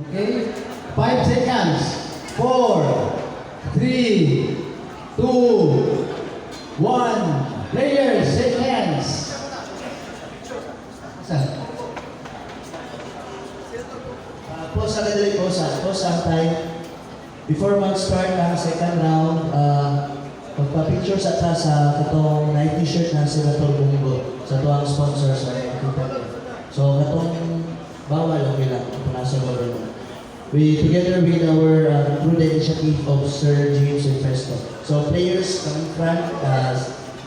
Okay? 5 seconds. 4, 3, 2, 1. Players, shake hands. Saan? Pause sa kadali, pause ang time. Before mag-start ang second round, magpa-picture sa atas sa katong night t-shirt na sila itong bunggo sa ito ang sponsor sa kita. So, katong bawal, okay lang, ito nasa government. We, together with our through the initiative of Sir James and Festo. So, players come in front,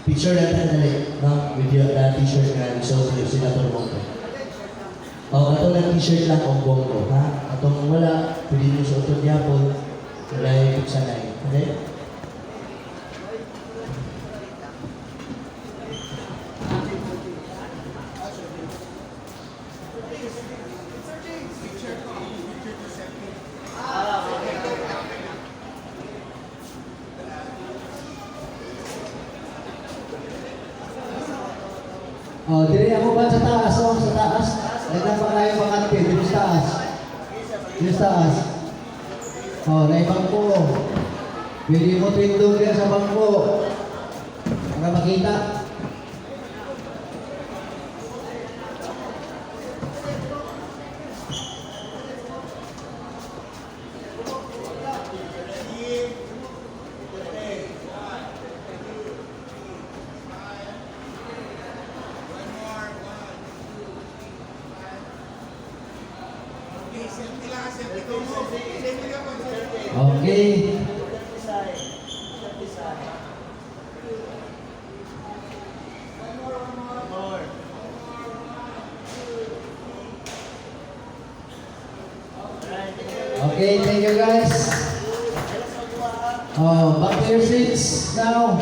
picture natin dali, no? With your t-shirt na so sila itong bunggo. O, katong ng t-shirt lang ang bunggo, ha? Katong wala, pwede nyo sa utod yapon, wala yung sanay. Okay? Oh, dili ako ba sa taas, oh, sa taas. Nagnan pa kayo bakante, dito sa taas. Dito sa taas. Oh, na bangko. Pwede mo tindog yan sa bangko. Para makita. Okay. Okay, thank you guys. Back to your seats now.